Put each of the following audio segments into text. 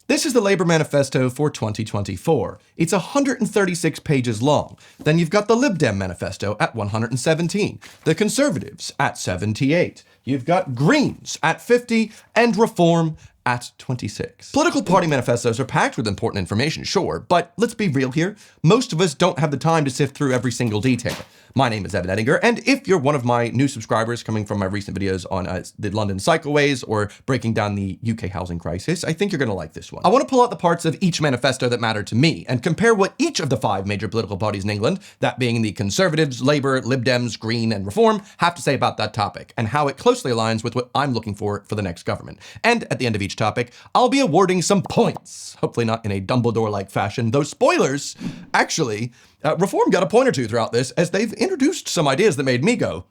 This is the Labour Manifesto for 2024. It's 136 pages long. Then you've got the Lib Dem Manifesto at 117, the Conservatives at 78. You've got Greens at 50, and Reform at 26. Political party manifestos are packed with important information, sure, but let's be real here. Most of us don't have the time to sift through every single detail. My name is Edinger, and if you're one of my new subscribers coming from my recent videos on the London cycleways or breaking down the UK housing crisis, I think you're going to like this one. I want to pull out the parts of each manifesto that matter to me and compare what each of the 5 major political parties in England, that being the Conservatives, Labour, Lib Dems, Green, and Reform, have to say about that topic, and how it closely aligns with what I'm looking for the next government. And at the end of each topic, I'll be awarding some points. Hopefully not in a Dumbledore-like fashion, though spoilers, actually, Reform got a point or two throughout this, as they've introduced some ideas that made me go,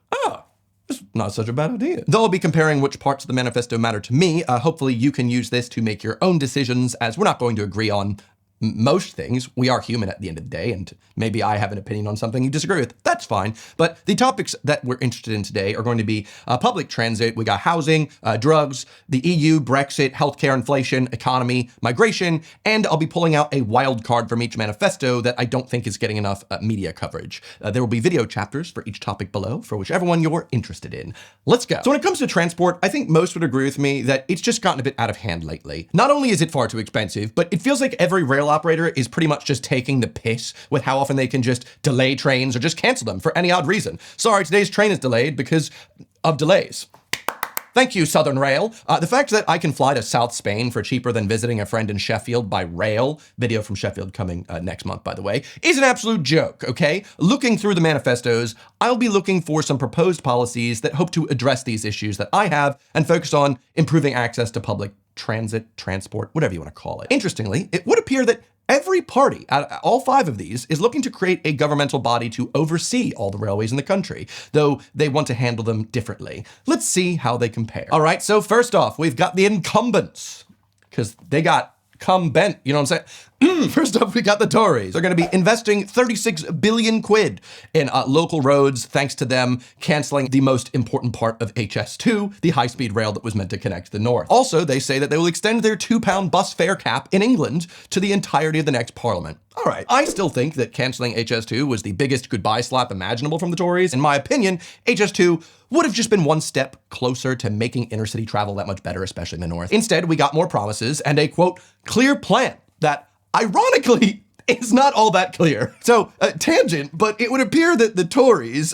that's not such a bad idea. Though I'll be comparing which parts of the manifesto matter to me, hopefully you can use this to make your own decisions, as we're not going to agree on most things. We are human at the end of the day, and maybe I have an opinion on something you disagree with. That's fine. But the topics that we're interested in today are going to be public transit, we got housing, drugs, the EU, Brexit, healthcare, inflation, economy, migration, and I'll be pulling out a wild card from each manifesto that I don't think is getting enough media coverage. There will be video chapters for each topic below, for whichever one you're interested in. Let's go. So when it comes to transport, I think most would agree with me that it's just gotten a bit out of hand lately. Not only is it far too expensive, but it feels like every rail operator is pretty much just taking the piss with how often they can just delay trains or just cancel them for any odd reason. Sorry, today's train is delayed because of delays. Thank you, Southern Rail. The fact that I can fly to South Spain for cheaper than visiting a friend in Sheffield by rail, video from Sheffield coming next month, by the way, is an absolute joke, okay? Looking through the manifestos, I'll be looking for some proposed policies that hope to address these issues that I have and focus on improving access to public transit, transport, whatever you want to call it. Interestingly, it would appear that every party, all 5 of these, is looking to create a governmental body to oversee all the railways in the country, though they want to handle them differently. Let's see how they compare. All right, so first off, we've got the incumbents, because they got bent, you know what I'm saying? First up, we got the Tories. They're going to be investing 36 billion quid in local roads, thanks to them canceling the most important part of HS2, the high-speed rail that was meant to connect the north. Also, they say that they will extend their £2 bus fare cap in England to the entirety of the next parliament. All right, I still think that canceling HS2 was the biggest goodbye slap imaginable from the Tories. In my opinion, HS2 would have just been one step closer to making intercity travel that much better, especially in the north. Instead, we got more promises and a, quote, clear plan that, ironically, is not all that clear. So, tangent, but it would appear that the Tories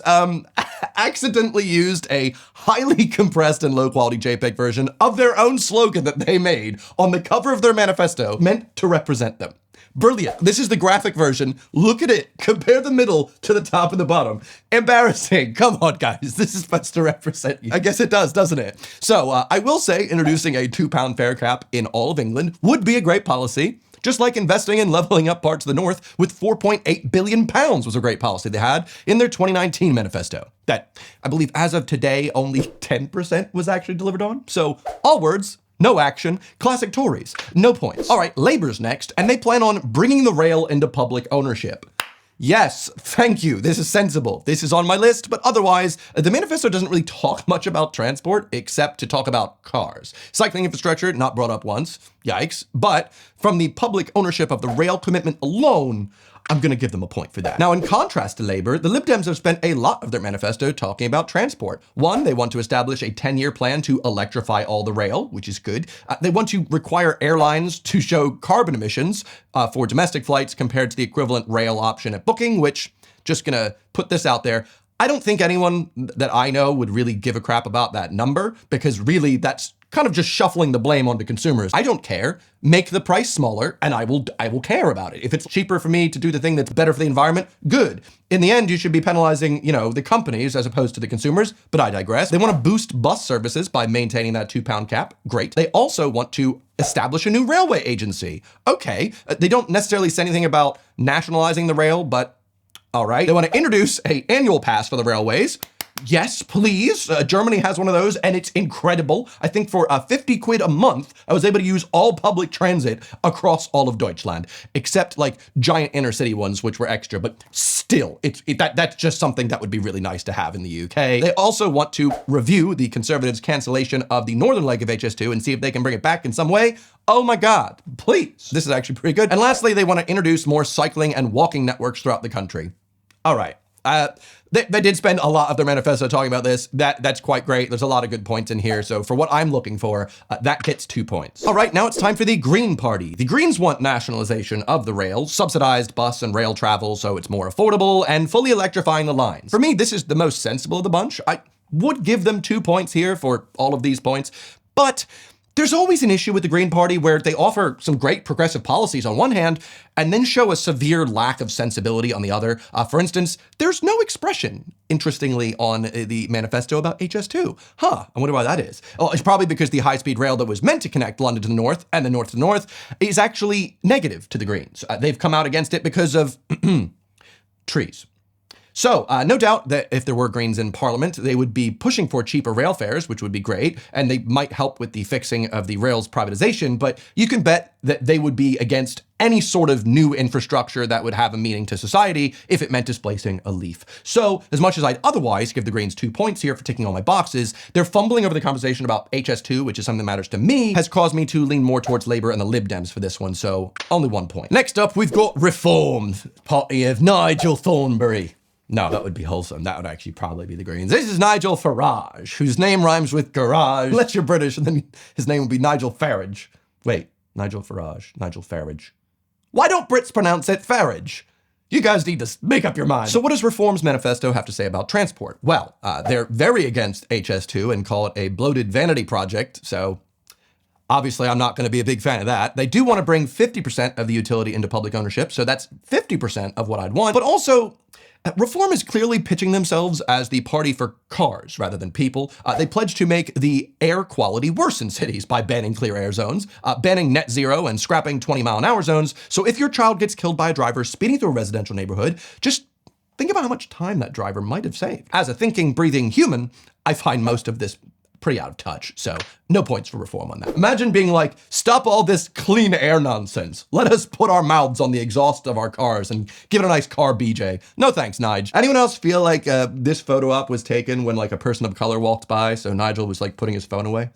accidentally used a highly compressed and low-quality JPEG version of their own slogan that they made on the cover of their manifesto, meant to represent them. Brilliant. This is the graphic version. Look at it. Compare the middle to the top and the bottom. Embarrassing. Come on, guys. This is supposed to represent you. I guess it does, doesn't it? So I will say introducing a £2 fare cap in all of England would be a great policy. Just like investing and leveling up parts of the north with £4.8 billion was a great policy they had in their 2019 manifesto. That, I believe, as of today, only 10% was actually delivered on. So all words, no action, classic Tories, no points. All right, Labour's next, and they plan on bringing the rail into public ownership. Yes, thank you. This is sensible. This is on my list, but otherwise, the manifesto doesn't really talk much about transport except to talk about cars. Cycling infrastructure, not brought up once. Yikes. But from the public ownership of the rail commitment alone, I'm going to give them a point for that. Now, in contrast to Labour, the Lib Dems have spent a lot of their manifesto talking about transport. One, they want to establish a 10-year plan to electrify all the rail, which is good. They want to require airlines to show carbon emissions for domestic flights compared to the equivalent rail option at booking, which, just going to put this out there, I don't think anyone that I know would really give a crap about that number, because really that's kind of just shuffling the blame onto consumers. I don't care. Make the price smaller and I will care about it. If it's cheaper for me to do the thing that's better for the environment, good. In the end, you should be penalizing, the companies as opposed to the consumers, but I digress. They want to boost bus services by maintaining that £2 cap. Great. They also want to establish a new railway agency. Okay. They don't necessarily say anything about nationalizing the rail, but all right. They want to introduce an annual pass for the railways. Yes, please. Germany has one of those, and it's incredible. I think for 50 quid a month, I was able to use all public transit across all of Deutschland, except like giant inner city ones, which were extra, but still, that's just something that would be really nice to have in the UK. They also want to review the Conservatives' cancellation of the northern leg of HS2 and see if they can bring it back in some way. Oh my God, please. This is actually pretty good. And lastly, they want to introduce more cycling and walking networks throughout the country. All right. They did spend a lot of their manifesto talking about this. That's quite great. There's a lot of good points in here. So for what I'm looking for, that gets 2 points. All right, now it's time for the Green Party. The Greens want nationalization of the rail, subsidized bus and rail travel so it's more affordable, and fully electrifying the lines. For me, this is the most sensible of the bunch. I would give them 2 points here for all of these points, but there's always an issue with the Green Party where they offer some great progressive policies on one hand and then show a severe lack of sensibility on the other. For instance, there's no expression, interestingly, on the manifesto about HS2. I wonder why that is. Oh, it's probably because the high-speed rail that was meant to connect London to the north and the north to the north is actually negative to the Greens. They've come out against it because of trees. So, no doubt that if there were Greens in Parliament, they would be pushing for cheaper rail fares, which would be great, and they might help with the fixing of the rail's privatization, but you can bet that they would be against any sort of new infrastructure that would have a meaning to society if it meant displacing a leaf. So, as much as I'd otherwise give the Greens 2 points here for ticking all my boxes, their fumbling over the conversation about HS2, which is something that matters to me, has caused me to lean more towards Labour and the Lib Dems for this one, so only 1 point. Next up, we've got Reform, party of Nigel Thornberry. No, that would be wholesome. That would actually probably be the Greens. This is Nigel Farage, whose name rhymes with garage. Unless you're British, and then his name would be Nigel Farage. Wait, Nigel Farage, Nigel Farage. Why don't Brits pronounce it Farage? You guys need to make up your mind. So what does Reform's manifesto have to say about transport? Well, they're very against HS2 and call it a bloated vanity project, so obviously, I'm not going to be a big fan of that. They do want to bring 50% of the utility into public ownership, so that's 50% of what I'd want. But also, Reform is clearly pitching themselves as the party for cars rather than people. They pledge to make the air quality worse in cities by banning clear air zones, banning net zero and scrapping 20-mile-an-hour zones. So if your child gets killed by a driver speeding through a residential neighborhood, just think about how much time that driver might have saved. As a thinking, breathing human, I find most of this pretty out of touch, so no points for Reform on that. Imagine being like, stop all this clean air nonsense. Let us put our mouths on the exhaust of our cars and give it a nice car BJ. No thanks, Nige. Anyone else feel like this photo op was taken when like a person of color walked by, so Nigel was like putting his phone away?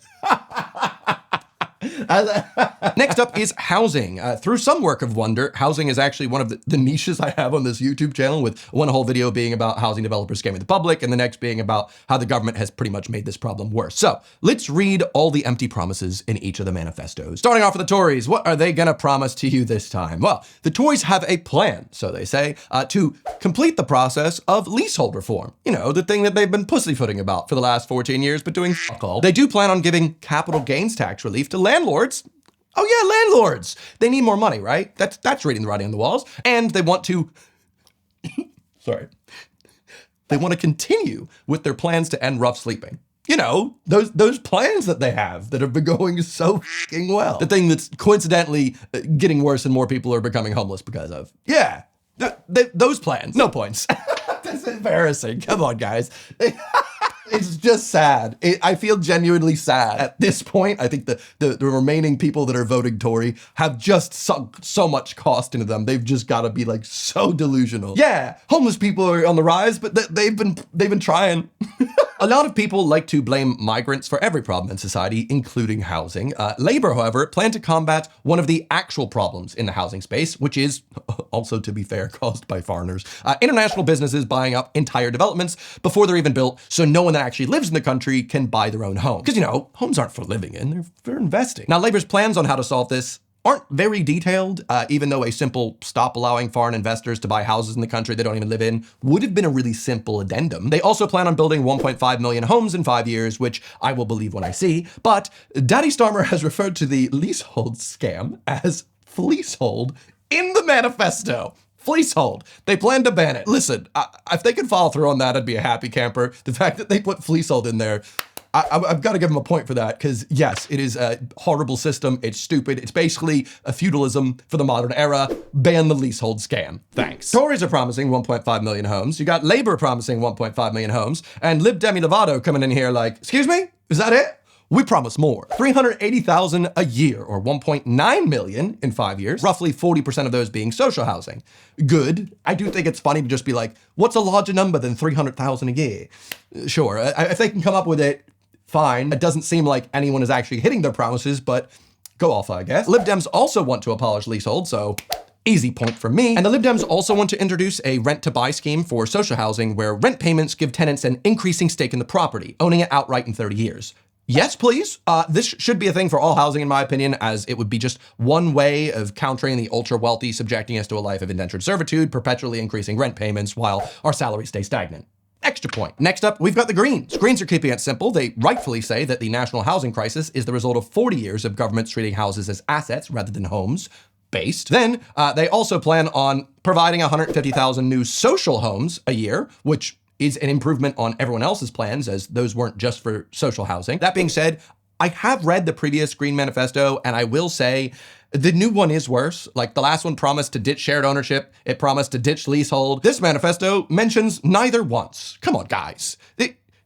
Next up is housing. Through some work of wonder, housing is actually one of the niches I have on this YouTube channel, with one whole video being about housing developers scamming the public, and the next being about how the government has pretty much made this problem worse. So let's read all the empty promises in each of the manifestos. Starting off with the Tories, what are they gonna promise to you this time? Well, the Tories have a plan, so they say, to complete the process of leasehold reform. You know, the thing that they've been pussyfooting about for the last 14 years, but doing fuck all. They do plan on giving capital gains tax relief to landlords. Oh yeah, landlords. They need more money, right? That's reading the writing on the walls. And they want to, they want to continue with their plans to end rough sleeping. You know, those plans that they have that have been going so f***ing well. The thing that's coincidentally getting worse and more people are becoming homeless because of. Yeah, those plans. No points. That's embarrassing. Come on, guys. It's just sad. I feel genuinely sad. At this point, I think the remaining people that are voting Tory have just sunk so much cost into them. They've just got to be like so delusional. Yeah, homeless people are on the rise, but they've been trying. A lot of people like to blame migrants for every problem in society, including housing. Labour, however, plan to combat one of the actual problems in the housing space, which is, also to be fair, caused by foreigners. International businesses buying up entire developments before they're even built, so no one that actually lives in the country can buy their own home. Because, you know, homes aren't for living in, they're for investing. Now, Labour's plans on how to solve this aren't very detailed, even though a simple stop allowing foreign investors to buy houses in the country they don't even live in would have been a really simple addendum. They also plan on building 1.5 million homes in 5 years, which I will believe when I see, but Daddy Starmer has referred to the leasehold scam as fleasehold in the manifesto. Fleasehold. They plan to ban it. Listen, if they could follow through on that, I'd be a happy camper. The fact that they put fleasehold in there, I've got to give them a point for that, because yes, it is a horrible system. It's stupid. It's basically a feudalism for the modern era. Ban the leasehold scam. Thanks. Tories are promising 1.5 million homes. You got Labour promising 1.5 million homes, and Lib Demi Lovato coming in here like, excuse me, is that it? We promise more. 380,000 a year, or 1.9 million in 5 years, roughly 40% of those being social housing. Good. I do think it's funny to just be like, what's a larger number than 300,000 a year? Sure, if they can come up with it, fine. It doesn't seem like anyone is actually hitting their promises, but go off, I guess. Lib Dems also want to abolish leasehold, so easy point for me. And the Lib Dems also want to introduce a rent-to-buy scheme for social housing where rent payments give tenants an increasing stake in the property, owning it outright in 30 years. Yes, please. This should be a thing for all housing, in my opinion, as it would be just one way of countering the ultra-wealthy subjecting us to a life of indentured servitude, perpetually increasing rent payments while our salaries stay stagnant. Extra point. Next up, we've got the Greens. Greens are keeping it simple. They rightfully say that the national housing crisis is the result of 40 years of governments treating houses as assets rather than homes. Based. Then they also plan on providing 150,000 new social homes a year, which is an improvement on everyone else's plans, as those weren't just for social housing. That being said, I have read the previous Green Manifesto, and I will say the new one is worse. Like, the last one promised to ditch shared ownership. It promised to ditch leasehold. This manifesto mentions neither once. Come on, guys.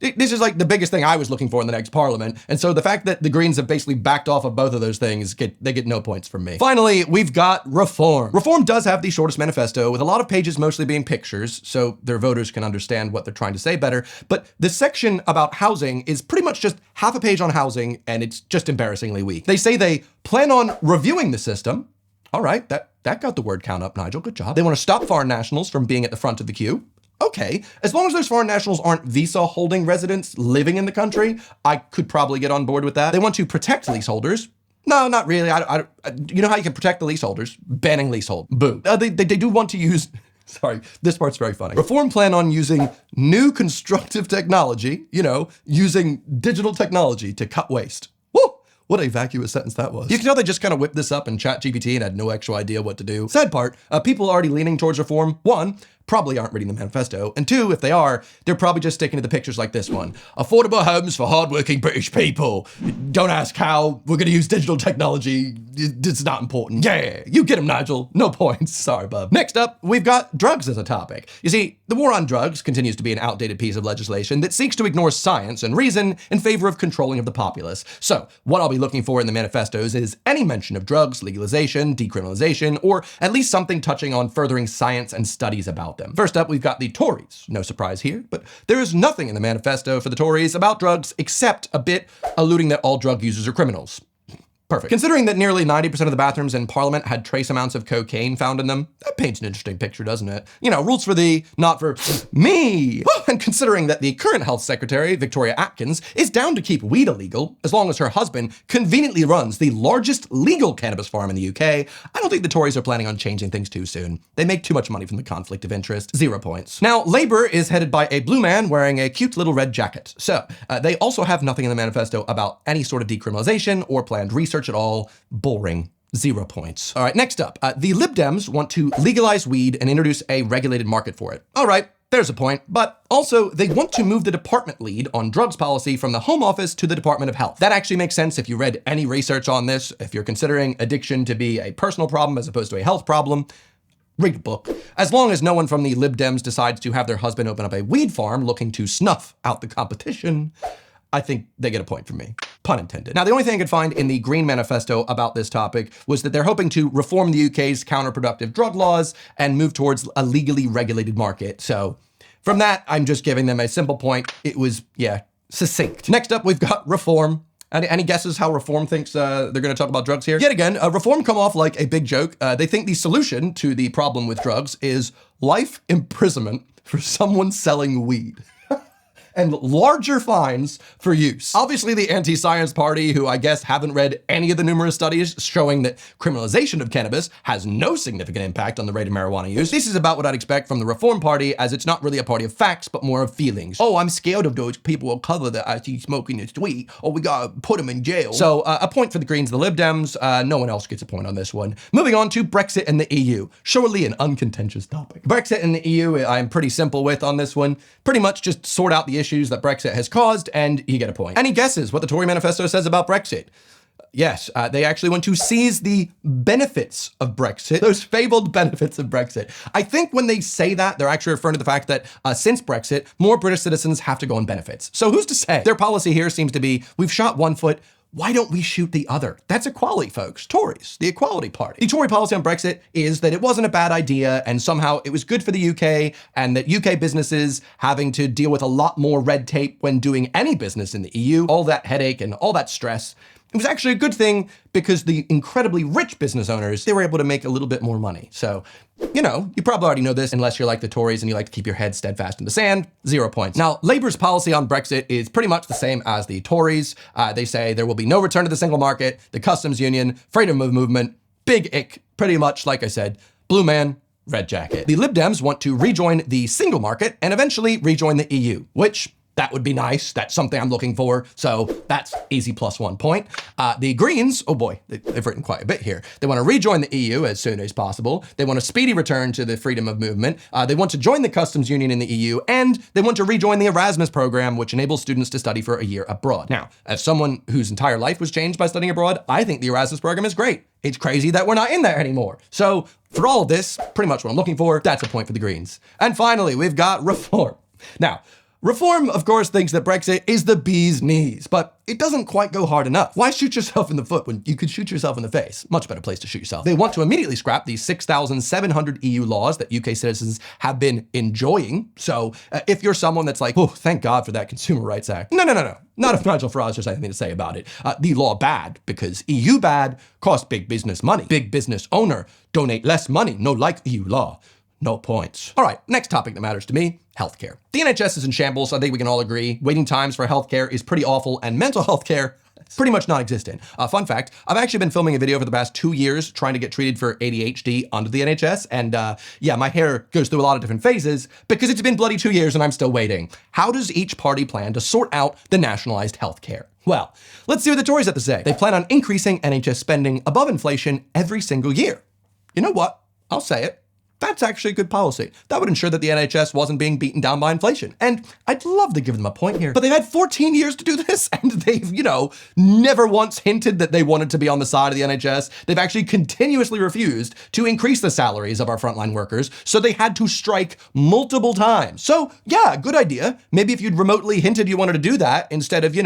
This is like the biggest thing I was looking for in the next parliament. And so the fact that the Greens have basically backed off of both of those things, they get no points from me. Finally, we've got Reform. Reform does have the shortest manifesto, with a lot of pages mostly being pictures, so their voters can understand what they're trying to say better. But the section about housing is pretty much just half a page on housing, and it's just embarrassingly weak. They say they plan on reviewing the system. All right, that got the word count up, Nigel. Good job. They want to stop foreign nationals from being at the front of the queue. Okay, as long as those foreign nationals aren't visa-holding residents living in the country, I could probably get on board with that. They want to protect leaseholders. No, not really. You know how you can protect the leaseholders? Banning leasehold. Boo. They do want to use... Sorry, this part's very funny. Reform plan on using new constructive technology, using digital technology to cut waste. Woo! What a vacuous sentence that was. You can tell they just kind of whipped this up in ChatGPT and had no actual idea what to do. Sad part, people already leaning towards reform. One, probably aren't reading the manifesto. And two, if they are, they're probably just sticking to the pictures like this one. Affordable homes for hardworking British people. Don't ask how. We're gonna use digital technology. It's not important. Yeah, you get them, Nigel. No points. Sorry, bub. Next up, we've got drugs as a topic. You see, the war on drugs continues to be an outdated piece of legislation that seeks to ignore science and reason in favor of controlling of the populace. So, what I'll be looking for in the manifestos is any mention of drugs, legalization, decriminalization, or at least something touching on furthering science and studies about them. First up, we've got the Tories. No surprise here, but there is nothing in the manifesto for the Tories about drugs except a bit alluding that all drug users are criminals. Perfect. Considering that nearly 90% of the bathrooms in Parliament had trace amounts of cocaine found in them, that paints an interesting picture, doesn't it? Rules for thee, not for me. And considering that the current Health Secretary, Victoria Atkins, is down to keep weed illegal, as long as her husband conveniently runs the largest legal cannabis farm in the UK, I don't think the Tories are planning on changing things too soon. They make too much money from the conflict of interest. 0 points. Now, Labour is headed by a blue man wearing a cute little red jacket. So, they also have nothing in the manifesto about any sort of decriminalization or planned research at all. Boring. 0 points. All right, next up. The Lib Dems want to legalize weed and introduce a regulated market for it. All right, there's a point. But also, they want to move the department lead on drugs policy from the Home Office to the Department of Health. That actually makes sense if you read any research on this. If you're considering addiction to be a personal problem as opposed to a health problem, read a book. As long as no one from the Lib Dems decides to have their husband open up a weed farm looking to snuff out the competition, I think they get a point from me. Pun intended. Now, the only thing I could find in the Green Manifesto about this topic was that they're hoping to reform the UK's counterproductive drug laws and move towards a legally regulated market. So from that, I'm just giving them a simple point. It was, succinct. Next up, we've got Reform. Any guesses how Reform thinks they're going to talk about drugs here? Yet again, Reform come off like a big joke. They think the solution to the problem with drugs is life imprisonment for someone selling weed. And larger fines for use. Obviously, the anti-science party, who I guess haven't read any of the numerous studies showing that criminalization of cannabis has no significant impact on the rate of marijuana use. This is about what I'd expect from the Reform Party, as it's not really a party of facts, but more of feelings. Oh, I'm scared of those people will cover that I see smoking this weed, or we gotta put them in jail. So a point for the Greens and the Lib Dems. No one else gets a point on this one. Moving on to Brexit and the EU. Surely an uncontentious topic. Brexit and the EU, I'm pretty simple with on this one. Pretty much just sort out the issue issues that Brexit has caused, and you get a point. Any guesses what the Tory manifesto says about Brexit? Yes, they actually want to seize the benefits of Brexit, those fabled benefits of Brexit. I think when they say that, they're actually referring to the fact that since Brexit, more British citizens have to go on benefits. So who's to say? Their policy here seems to be, we've shot one foot, why don't we shoot the other? That's equality, folks. Tories, the Equality Party. The Tory policy on Brexit is that it wasn't a bad idea and somehow it was good for the UK, and that UK businesses having to deal with a lot more red tape when doing any business in the EU, all that headache and all that stress, it was actually a good thing because the incredibly rich business owners, they were able to make a little bit more money. So, you know, you probably already know this unless you're like the Tories and you like to keep your head steadfast in the sand, 0 points. Now, Labour's policy on Brexit is pretty much the same as the Tories. They say there will be no return to the single market, the customs union, freedom of movement, big ick, pretty much like I said, blue man, red jacket. The Lib Dems want to rejoin the single market and eventually rejoin the EU, which that would be nice. That's something I'm looking for. So that's easy +1 point. The Greens, oh boy, they've written quite a bit here. They want to rejoin the EU as soon as possible. They want a speedy return to the freedom of movement. They want to join the customs union in the EU, and they want to rejoin the Erasmus program, which enables students to study for a year abroad. Now, as someone whose entire life was changed by studying abroad, I think the Erasmus program is great. It's crazy that we're not in there anymore. So for all of this, pretty much what I'm looking for, that's a point for the Greens. And finally, we've got reform. Now, reform, of course, thinks that Brexit is the bee's knees, but it doesn't quite go hard enough. Why shoot yourself in the foot when you could shoot yourself in the face? Much better place to shoot yourself. They want to immediately scrap the 6,700 EU laws that UK citizens have been enjoying. So if you're someone that's like, oh, thank God for that Consumer Rights Act. No. Not if Nigel Farage has anything to say about it. The law bad, because EU bad cost big business money. Big business owner donate less money, no like EU law. No points. All right, next topic that matters to me, healthcare. The NHS is in shambles. I think we can all agree. Waiting times for healthcare is pretty awful, and mental health care pretty much non-existent. Fun fact, I've actually been filming a video for the past 2 years trying to get treated for ADHD under the NHS, and yeah, my hair goes through a lot of different phases because it's been bloody 2 years and I'm still waiting. How does each party plan to sort out the nationalized healthcare? Well, let's see what the Tories have to say. They plan on increasing NHS spending above inflation every single year. You know what? I'll say it. That's actually a good policy. That would ensure that the NHS wasn't being beaten down by inflation. And I'd love to give them a point here, but they've had 14 years to do this, and they've, never once hinted that they wanted to be on the side of the NHS. They've actually continuously refused to increase the salaries of our frontline workers, so they had to strike multiple times. So yeah, good idea. Maybe if you'd remotely hinted you wanted to do that instead of,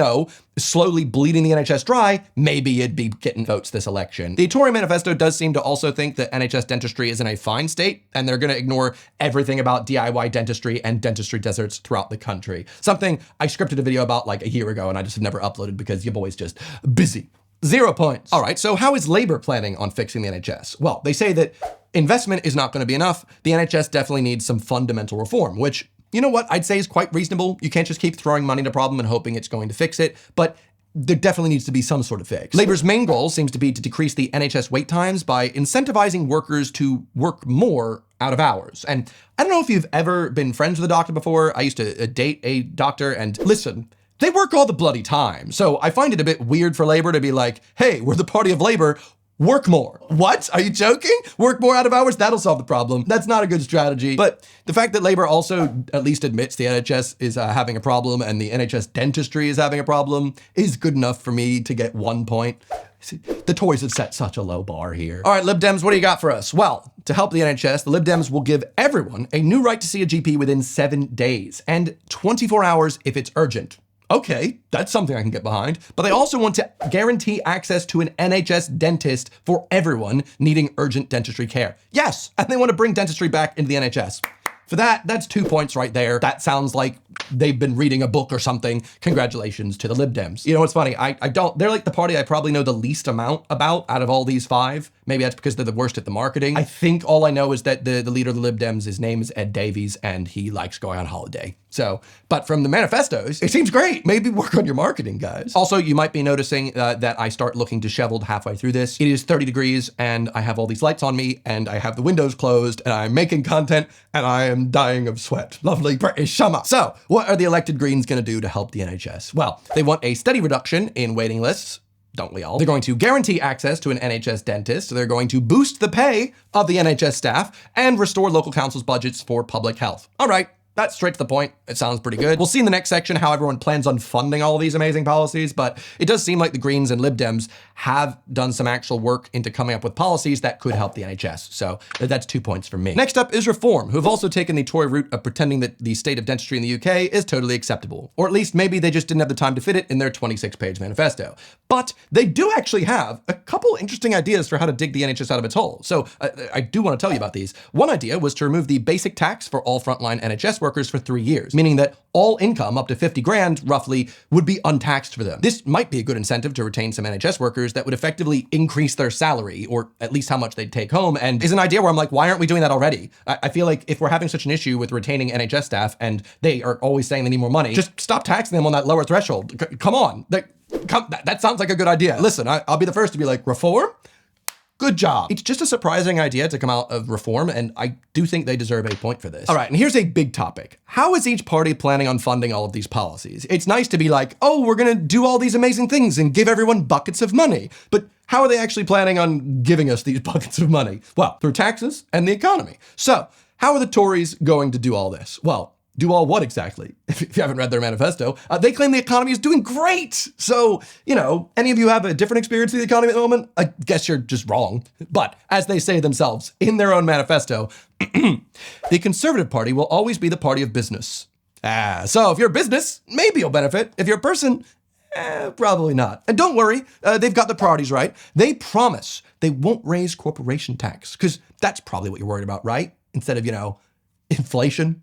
slowly bleeding the NHS dry, maybe you'd be getting votes this election. The Tory manifesto does seem to also think that NHS dentistry is in a fine state, and they're gonna ignore everything about DIY dentistry and dentistry deserts throughout the country. Something I scripted a video about like a year ago and I just have never uploaded because your boy's just busy. 0 points. All right, so how is Labour planning on fixing the NHS? Well, they say that investment is not gonna be enough. The NHS definitely needs some fundamental reform, which, you know what, I'd say is quite reasonable. You can't just keep throwing money at a problem and hoping it's going to fix it, but there definitely needs to be some sort of fix. Labour's main goal seems to be to decrease the NHS wait times by incentivizing workers to work more out of hours. And I don't know if you've ever been friends with a doctor before. I used to date a doctor, and listen, they work all the bloody time. So I find it a bit weird for Labour to be like, hey, we're the party of Labour, work more. What? Are you joking? Work more out of hours? That'll solve the problem. That's not a good strategy. But the fact that Labour also at least admits the NHS is having a problem and the NHS dentistry is having a problem is good enough for me to get 1 point. The Tories have set such a low bar here. All right, Lib Dems, what do you got for us? Well, to help the NHS, the Lib Dems will give everyone a new right to see a GP within 7 days and 24 hours if it's urgent. Okay, that's something I can get behind. But they also want to guarantee access to an NHS dentist for everyone needing urgent dentistry care. Yes, and they want to bring dentistry back into the NHS. For that, that's 2 points right there. That sounds like they've been reading a book or something. Congratulations to the Lib Dems. You know what's funny? They're like the party I probably know the least amount about out of all these 5. Maybe that's because they're the worst at the marketing. I think all I know is that the leader of the Lib Dems, his name is Ed Davies, and he likes going on holiday. So, but from the manifestos, it seems great. Maybe work on your marketing, guys. Also, you might be noticing that I start looking disheveled halfway through this. It is 30 degrees and I have all these lights on me and I have the windows closed and I'm making content and I am dying of sweat. Lovely British summer. So, what are the elected Greens gonna do to help the NHS? Well, they want a steady reduction in waiting lists. Don't we all? They're going to guarantee access to an NHS dentist. They're going to boost the pay of the NHS staff and restore local councils' budgets for public health. All right. That's straight to the point. It sounds pretty good. We'll see in the next section how everyone plans on funding all of these amazing policies, but it does seem like the Greens and Lib Dems have done some actual work into coming up with policies that could help the NHS. So that's 2 points from me. Next up is Reform, who have also taken the Tory route of pretending that the state of dentistry in the UK is totally acceptable. Or at least maybe they just didn't have the time to fit it in their 26-page manifesto. But they do actually have a couple interesting ideas for how to dig the NHS out of its hole. So I do want to tell you about these. One idea was to remove the basic tax for all frontline NHS workers for 3 years, meaning that all income up to 50 grand roughly would be untaxed for them. This might be a good incentive to retain some NHS workers that would effectively increase their salary, or at least how much they'd take home, and is an idea where I'm like, why aren't we doing that already? I feel like if we're having such an issue with retaining NHS staff and they are always saying they need more money, just stop taxing them on that lower threshold. Come on. That sounds like a good idea. Listen, I'll be the first to be like, Reform? Good job. It's just a surprising idea to come out of Reform, and I do think they deserve a point for this. All right, and here's a big topic. How is each party planning on funding all of these policies? It's nice to be like, oh, we're gonna do all these amazing things and give everyone buckets of money. But how are they actually planning on giving us these buckets of money? Well, through taxes and the economy. So, how are the Tories going to do all this? Well, do all what exactly? If you haven't read their manifesto, they claim the economy is doing great. So, any of you have a different experience with the economy at the moment? I guess you're just wrong. But as they say themselves in their own manifesto, the Conservative Party will always be the party of business. So if you're a business, maybe you'll benefit. If you're a person, probably not. And don't worry, they've got the priorities right. They promise they won't raise corporation tax, because that's probably what you're worried about, right? Instead of, inflation.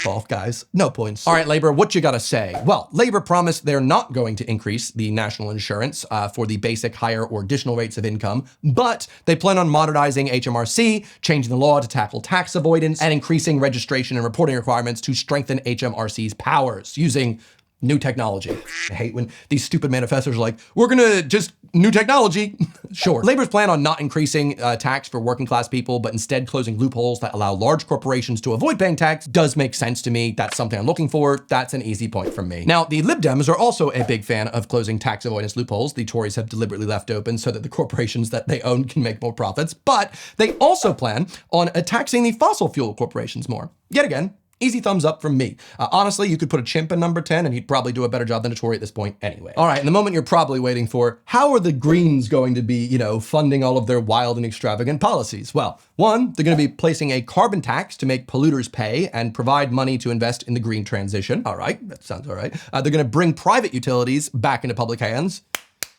Both guys, no points. All right, Labor, what you gotta say? Well, Labor promised they're not going to increase the national insurance for the basic, higher, or additional rates of income, but they plan on modernizing HMRC, changing the law to tackle tax avoidance, and increasing registration and reporting requirements to strengthen HMRC's powers using new technology. I hate when these stupid manifestos are like, we're gonna just new technology. Sure. Labor's plan on not increasing tax for working class people, but instead closing loopholes that allow large corporations to avoid paying tax does make sense to me. That's something I'm looking for. That's an easy point from me. Now, the Lib Dems are also a big fan of closing tax avoidance loopholes the Tories have deliberately left open so that the corporations that they own can make more profits, but they also plan on taxing the fossil fuel corporations more. Yet again, easy thumbs up from me. Honestly, you could put a chimp in number 10 and he'd probably do a better job than a Tory at this point anyway. All right, and the moment you're probably waiting for, how are the Greens going to be, funding all of their wild and extravagant policies? Well, one, they're going to be placing a carbon tax to make polluters pay and provide money to invest in the green transition. All right, that sounds all right. They're going to bring private utilities back into public hands.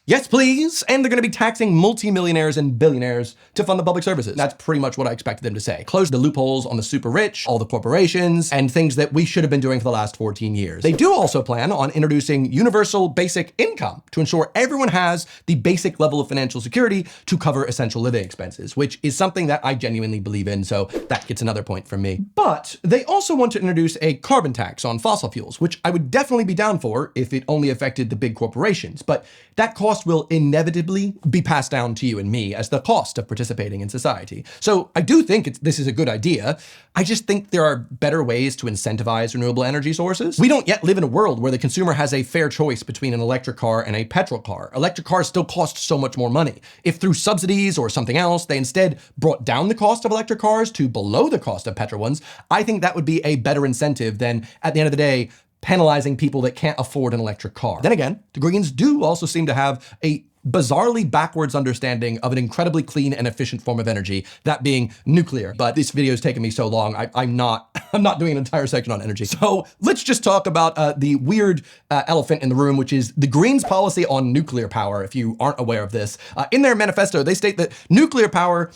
Yes, please. And they're going to be taxing multimillionaires and billionaires to fund the public services. That's pretty much what I expected them to say. Close the loopholes on the super rich, all the corporations, and things that we should have been doing for the last 14 years. They do also plan on introducing universal basic income to ensure everyone has the basic level of financial security to cover essential living expenses, which is something that I genuinely believe in, so that gets another point from me. But they also want to introduce a carbon tax on fossil fuels, which I would definitely be down for if it only affected the big corporations, but that cost will inevitably be passed down to you and me as the cost of participating in society. So I do think this is a good idea. I just think there are better ways to incentivize renewable energy sources. We don't yet live in a world where the consumer has a fair choice between an electric car and a petrol car. Electric cars still cost so much more money. If through subsidies or something else, they instead brought down the cost of electric cars to below the cost of petrol ones, I think that would be a better incentive than, at the end of the day, penalizing people that can't afford an electric car. Then again, the Greens do also seem to have a bizarrely backwards understanding of an incredibly clean and efficient form of energy, that being nuclear. But this video has taken me so long, I'm not doing an entire section on energy. So let's just talk about the weird elephant in the room, which is the Greens' policy on nuclear power, if you aren't aware of this. In their manifesto, they state that nuclear power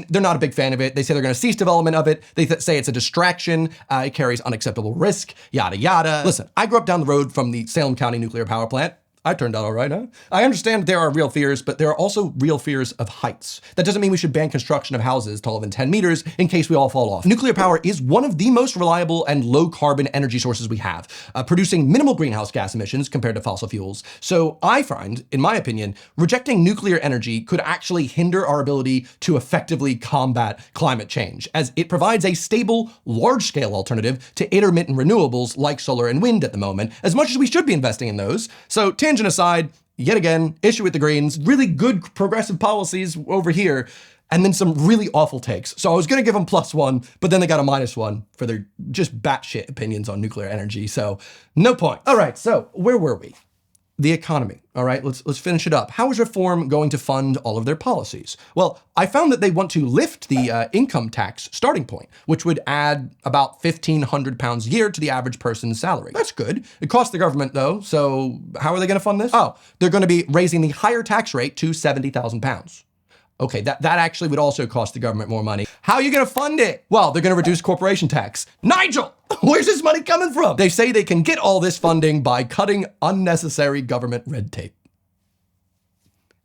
they're not a big fan of it. They say they're going to cease development of it. They say it's a distraction. It carries unacceptable risk, yada, yada. Listen, I grew up down the road from the Salem County nuclear power plant. I turned out all right, huh? I understand there are real fears, but there are also real fears of heights. That doesn't mean we should ban construction of houses taller than 10 meters in case we all fall off. Nuclear power is one of the most reliable and low carbon energy sources we have, producing minimal greenhouse gas emissions compared to fossil fuels. So I find, in my opinion, rejecting nuclear energy could actually hinder our ability to effectively combat climate change, as it provides a stable, large-scale alternative to intermittent renewables like solar and wind at the moment, as much as we should be investing in those. So tangent aside, yet again, issue with the Greens, really good progressive policies over here. and then some really awful takes. So I was gonna give them +1, but then they got a -1 for their just batshit opinions on nuclear energy. So no point. All right, so where were we? The economy. All right, let's finish it up. How is reform going to fund all of their policies? Well, I found that they want to lift the income tax starting point, which would add about £1,500 a year to the average person's salary. That's good. It costs the government though, so how are they gonna fund this? Oh, they're gonna be raising the higher tax rate to £70,000. Okay, that actually would also cost the government more money. How are you gonna fund it? Well, they're gonna reduce corporation tax. Nigel, where's this money coming from? They say they can get all this funding by cutting unnecessary government red tape.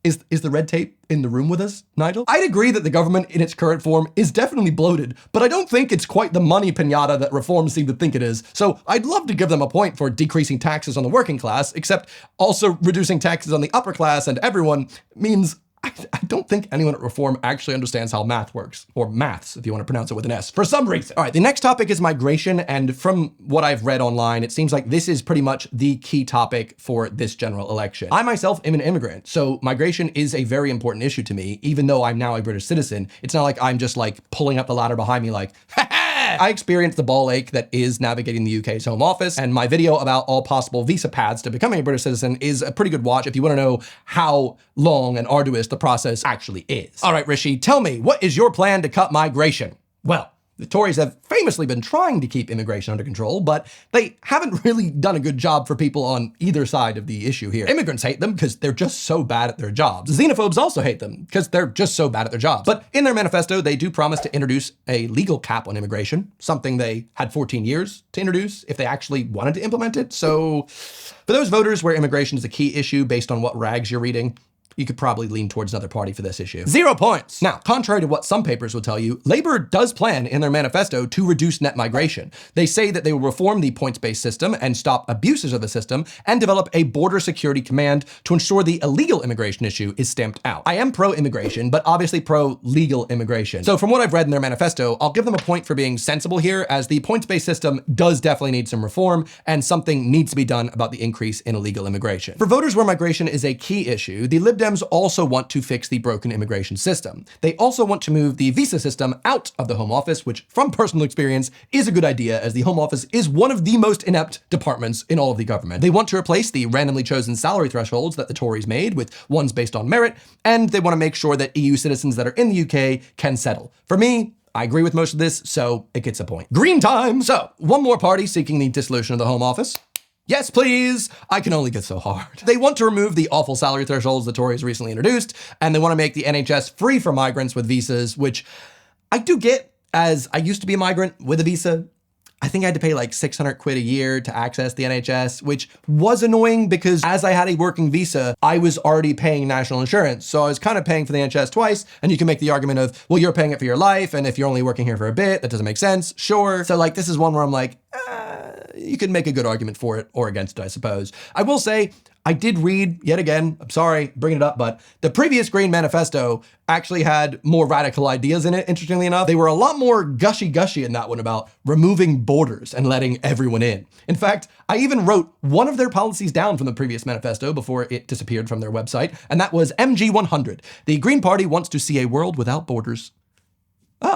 Is the red tape in the room with us, Nigel? I'd agree that the government in its current form is definitely bloated, but I don't think it's quite the money pinata that reforms seem to think it is. So I'd love to give them a point for decreasing taxes on the working class, except also reducing taxes on the upper class and everyone means I don't think anyone at Reform actually understands how math works, or maths, if you want to pronounce it with an S, for some reason. All right, the next topic is migration, and from what I've read online, it seems like this is pretty much the key topic for this general election. I myself am an immigrant, so migration is a very important issue to me, even though I'm now a British citizen. It's not like I'm just like pulling up the ladder behind me like, ha ha! I experienced the ball ache that is navigating the UK's Home Office, and my video about all possible visa paths to becoming a British citizen is a pretty good watch if you want to know how long and arduous the process actually is. All right, Rishi, tell me, what is your plan to cut migration? Well, the Tories have famously been trying to keep immigration under control, but they haven't really done a good job for people on either side of the issue here. Immigrants hate them because they're just so bad at their jobs. Xenophobes also hate them because they're just so bad at their jobs. But in their manifesto, they do promise to introduce a legal cap on immigration, something they had 14 years to introduce if they actually wanted to implement it. So for those voters where immigration is a key issue based on what rags you're reading, you could probably lean towards another party for this issue. 0 points. Now, contrary to what some papers will tell you, Labour does plan in their manifesto to reduce net migration. They say that they will reform the points-based system and stop abuses of the system and develop a border security command to ensure the illegal immigration issue is stamped out. I am pro-immigration, but obviously pro-legal immigration. So from what I've read in their manifesto, I'll give them a point for being sensible here, as the points-based system does definitely need some reform and something needs to be done about the increase in illegal immigration. For voters where migration is a key issue, the Lib Dems also want to fix the broken immigration system. They also want to move the visa system out of the Home Office, which from personal experience is a good idea, as the Home Office is one of the most inept departments in all of the government. They want to replace the randomly chosen salary thresholds that the Tories made with ones based on merit, and they want to make sure that EU citizens that are in the UK can settle. For me, I agree with most of this, so it gets a point. Green time! So, one more party seeking the dissolution of the Home Office. Yes, please. I can only get so hard. They want to remove the awful salary thresholds the Tories recently introduced, and they want to make the NHS free for migrants with visas, which I do get, as I used to be a migrant with a visa. I think I had to pay like 600 quid a year to access the NHS, which was annoying because as I had a working visa, I was already paying national insurance. So I was kind of paying for the NHS twice, and you can make the argument of, well, you're paying it for your life, and if you're only working here for a bit, that doesn't make sense. Sure. So like, this is one where I'm like, you could make a good argument for it or against it, I suppose. I will say, I did read, yet again, I'm sorry, bringing it up, but the previous Green Manifesto actually had more radical ideas in it, interestingly enough. They were a lot more gushy in that one about removing borders and letting everyone in. In fact, I even wrote one of their policies down from the previous manifesto before it disappeared from their website, and that was MG100. The Green Party wants to see a world without borders.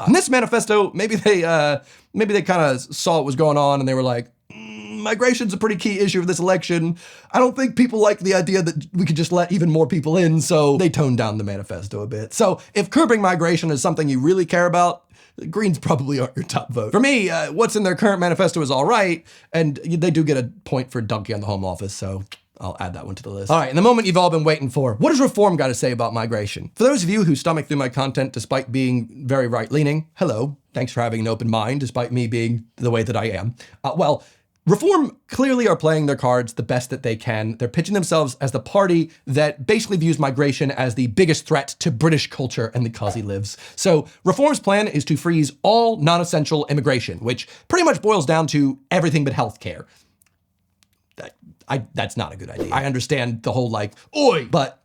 In this manifesto, maybe they kind of saw what was going on and they were like, migration's a pretty key issue of this election. I don't think people like the idea that we could just let even more people in, so they toned down the manifesto a bit. So if curbing migration is something you really care about, the Greens probably aren't your top vote. For me, what's in their current manifesto is all right, and they do get a point for dunking on the Home Office, so I'll add that one to the list. All right, and the moment you've all been waiting for. What does Reform got to say about migration? For those of you who stomach through my content despite being very right-leaning, hello. Thanks for having an open mind despite me being the way that I am. Well, Reform clearly are playing their cards the best that they can. They're pitching themselves as the party that basically views migration as the biggest threat to British culture and the cause he lives. So Reform's plan is to freeze all non-essential immigration, which pretty much boils down to everything but healthcare. That's not a good idea. I understand the whole like, oi, but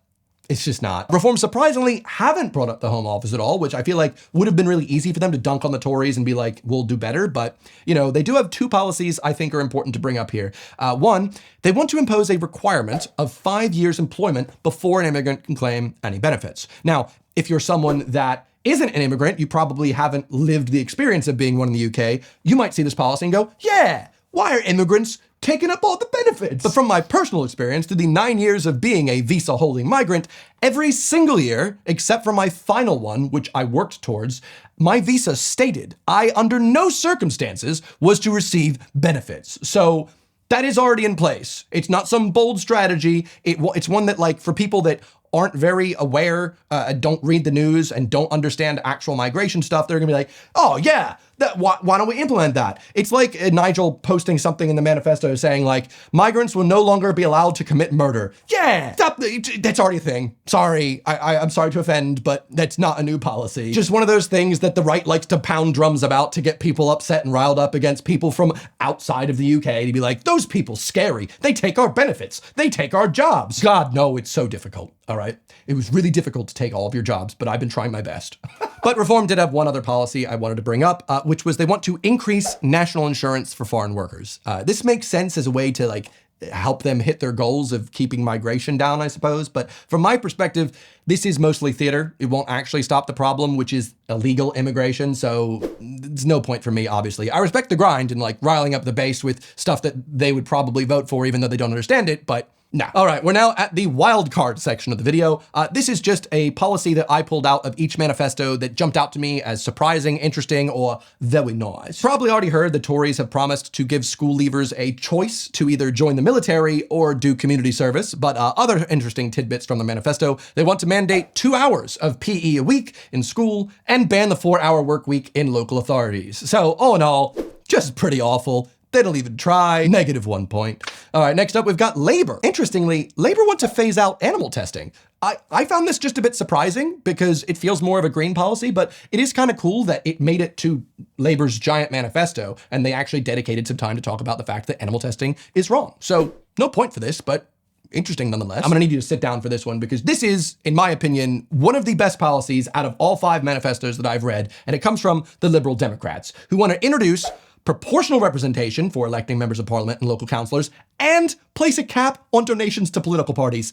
it's just not. Reform surprisingly haven't brought up the Home Office at all, which I feel like would have been really easy for them to dunk on the Tories and be like, we'll do better. But, you know, they do have two policies I think are important to bring up here. One, they want to impose a requirement of 5 years employment before an immigrant can claim any benefits. Now, if you're someone that isn't an immigrant, you probably haven't lived the experience of being one in the UK, you might see this policy and go, yeah, why are immigrants taking up all the benefits? But from my personal experience, through the 9 years of being a visa-holding migrant, every single year, except for my final one, which I worked towards, my visa stated I, under no circumstances, was to receive benefits. So that is already in place. It's not some bold strategy. It's one that, like, for people that aren't very aware, don't read the news and don't understand actual migration stuff, they're gonna be like, oh yeah, why don't we implement that? It's like Nigel posting something in the manifesto saying like, migrants will no longer be allowed to commit murder. Yeah, that's already a thing. Sorry, I'm sorry to offend, but that's not a new policy. Just one of those things that the right likes to pound drums about to get people upset and riled up against people from outside of the UK to be like, those people scary. They take our benefits. They take our jobs. God, no, it's so difficult. All right. It was really difficult to take all of your jobs, but I've been trying my best. But Reform did have one other policy I wanted to bring up, which was they want to increase national insurance for foreign workers. This makes sense as a way to like help them hit their goals of keeping migration down, I suppose. But from my perspective, this is mostly theater. It won't actually stop the problem, which is illegal immigration. So there's no point for me, obviously. I respect the grind and like riling up the base with stuff that they would probably vote for, even though they don't understand it, but nah. All right, we're now at the wildcard section of the video. This is just a policy that I pulled out of each manifesto that jumped out to me as surprising, interesting, or very nice. Probably already heard the Tories have promised to give school leavers a choice to either join the military or do community service, but other interesting tidbits from the manifesto, they want to mandate 2 hours of PE a week in school and ban the 4-hour work week in local authorities. So all in all, just pretty awful. They don't even try. -1 point. All right, next up, we've got Labor. Interestingly, Labor want to phase out animal testing. I found this just a bit surprising because it feels more of a green policy, but it is kind of cool that it made it to Labor's giant manifesto and they actually dedicated some time to talk about the fact that animal testing is wrong. So no point for this, but interesting nonetheless. I'm gonna need you to sit down for this one because this is, in my opinion, one of the best policies out of all 5 manifestos that I've read, and it comes from the Liberal Democrats, who want to introduce proportional representation for electing members of parliament and local councillors, and place a cap on donations to political parties.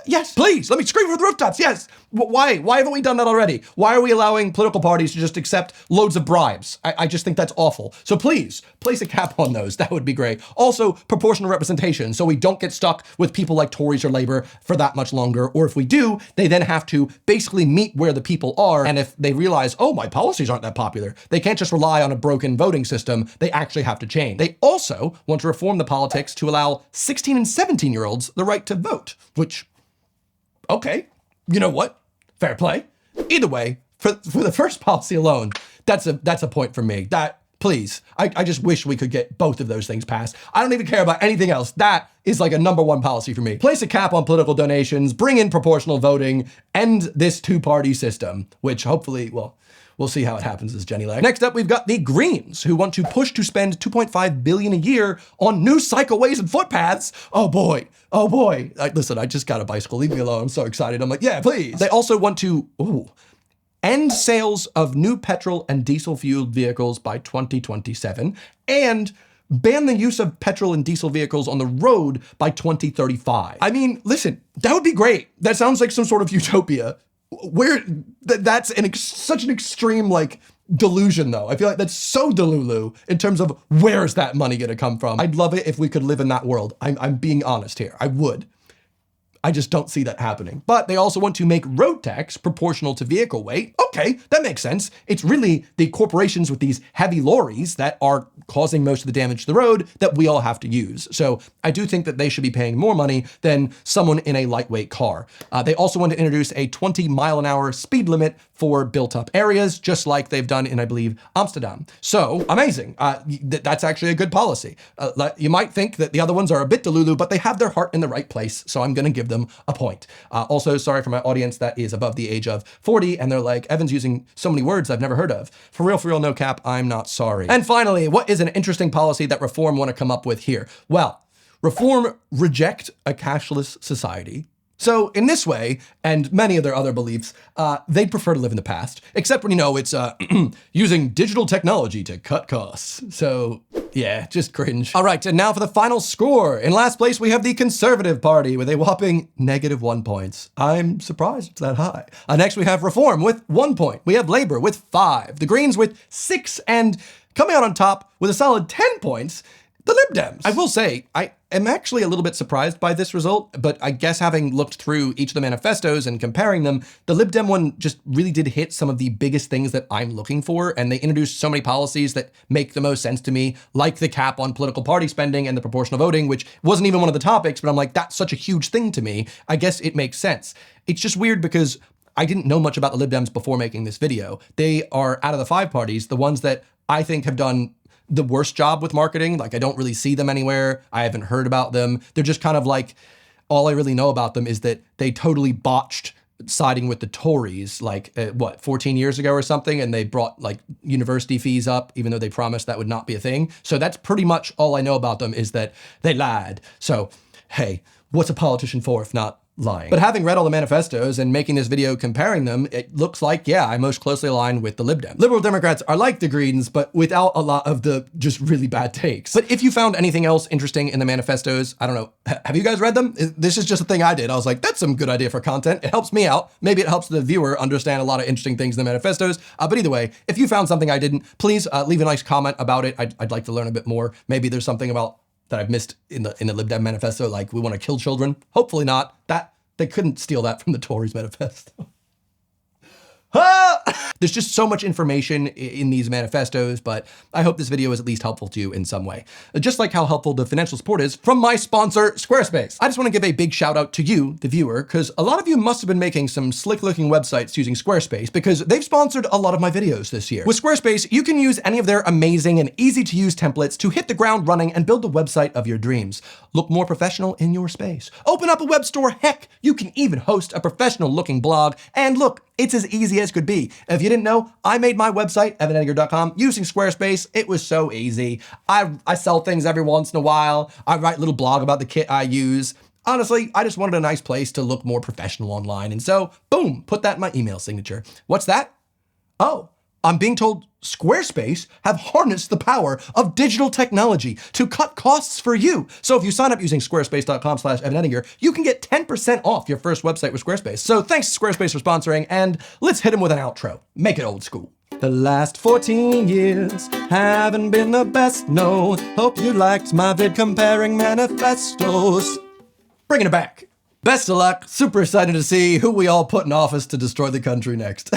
Yes, please, let me scream from the rooftops, yes. Why haven't we done that already? Why are we allowing political parties to just accept loads of bribes? I just think that's awful. So please, place a cap on those, that would be great. Also, proportional representation, so we don't get stuck with people like Tories or Labour for that much longer, or if we do, they then have to basically meet where the people are, and if they realize, oh, my policies aren't that popular, they can't just rely on a broken voting system, they actually have to change. They also want to reform the politics to allow 16 and 17-year-olds the right to vote, which, okay, you know what? Fair play. Either way, for the first policy alone, that's a point for me. That, please, I just wish we could get both of those things passed. I don't even care about anything else. That is like a #1 policy for me. Place a cap on political donations, bring in proportional voting, end this 2-party system, which hopefully, well, we'll see how it happens, as Jenny Lang. Next up, we've got the Greens, who want to push to spend $2.5 billion a year on new cycleways and footpaths. Oh boy, oh boy. Listen, I just got a bicycle, leave me alone. I'm so excited. I'm like, yeah, please. They also want to, end sales of new petrol and diesel fueled vehicles by 2027, and ban the use of petrol and diesel vehicles on the road by 2035. I mean, listen, that would be great. That sounds like some sort of utopia. Where that's such an extreme like delusion though. I feel like that's so delulu in terms of where's that money gonna come from. I'd love it if we could live in that world. I'm being honest here. I would. I just don't see that happening. But they also want to make road tax proportional to vehicle weight. Okay, that makes sense. It's really the corporations with these heavy lorries that are causing most of the damage to the road that we all have to use. So I do think that they should be paying more money than someone in a lightweight car. They also want to introduce a 20-mile-an-hour speed limit for built-up areas, just like they've done in, I believe, Amsterdam. So amazing. That's actually a good policy. You might think that the other ones are a bit delulu, but they have their heart in the right place. So I'm going to give them a point. Also, sorry for my audience that is above the age of 40 and they're like, Evan's using so many words I've never heard of. For real, no cap, I'm not sorry. And finally, what is an interesting policy that Reform want to come up with here? Well, Reform reject a cashless society. So in this way, and many of their other beliefs, they'd prefer to live in the past, except when, you know, it's using digital technology to cut costs. So Yeah, just cringe. All right, and now for the final score. In last place, we have the Conservative Party with a whopping -1 point. I'm surprised it's that high. Next, we have Reform with 1 point. We have Labour with 5. The Greens with 6. And coming out on top with a solid 10 points, the Lib Dems. I will say, I am actually a little bit surprised by this result, but I guess having looked through each of the manifestos and comparing them, the Lib Dem one just really did hit some of the biggest things that I'm looking for, and they introduced so many policies that make the most sense to me, like the cap on political party spending and the proportional voting, which wasn't even one of the topics, but I'm like, that's such a huge thing to me. I guess it makes sense. It's just weird because I didn't know much about the Lib Dems before making this video. They are, out of the 5 parties, the ones that I think have done the worst job with marketing. Like, I don't really see them anywhere. I haven't heard about them. They're just kind of like, all I really know about them is that they totally botched siding with the Tories, like, 14 years ago or something, and they brought, like, university fees up, even though they promised that would not be a thing. So that's pretty much all I know about them, is that they lied. So, hey, what's a politician for if not lying? But having read all the manifestos and making this video comparing them, it looks like, yeah, I most closely align with the Lib Dems. Liberal Democrats are like the Greens, but without a lot of the just really bad takes. But if you found anything else interesting in the manifestos, I don't know, have you guys read them? This is just a thing I did. I was like, that's some good idea for content. It helps me out. Maybe it helps the viewer understand a lot of interesting things in the manifestos. But either way, if you found something I didn't, please leave a nice comment about it. I'd like to learn a bit more. Maybe there's something about that I've missed in the Lib Dem manifesto, like we want to kill children. Hopefully not. They couldn't steal that from the Tories manifesto. There's just so much information in these manifestos, but I hope this video is at least helpful to you in some way. Just like how helpful the financial support is from my sponsor, Squarespace. I just want to give a big shout out to you, the viewer, because a lot of you must have been making some slick looking websites using Squarespace, because they've sponsored a lot of my videos this year. With Squarespace, you can use any of their amazing and easy to use templates to hit the ground running and build the website of your dreams. Look more professional in your space. Open up a web store. Heck, you can even host a professional looking blog. And look, it's as easy as could be. If you didn't know, I made my website, evanedinger.com, using Squarespace. It was so easy. I sell things every once in a while. I write a little blog about the kit I use. Honestly, I just wanted a nice place to look more professional online. And so, boom, put that in my email signature. What's that? Oh, I'm being told Squarespace have harnessed the power of digital technology to cut costs for you. So if you sign up using squarespace.com/EvanEdinger, you can get 10% off your first website with Squarespace. So thanks to Squarespace for sponsoring, and let's hit them with an outro. Make it old school. The last 14 years haven't been the best, no. Hope you liked my vid comparing manifestos. Bringing it back. Best of luck. Super excited to see who we all put in office to destroy the country next.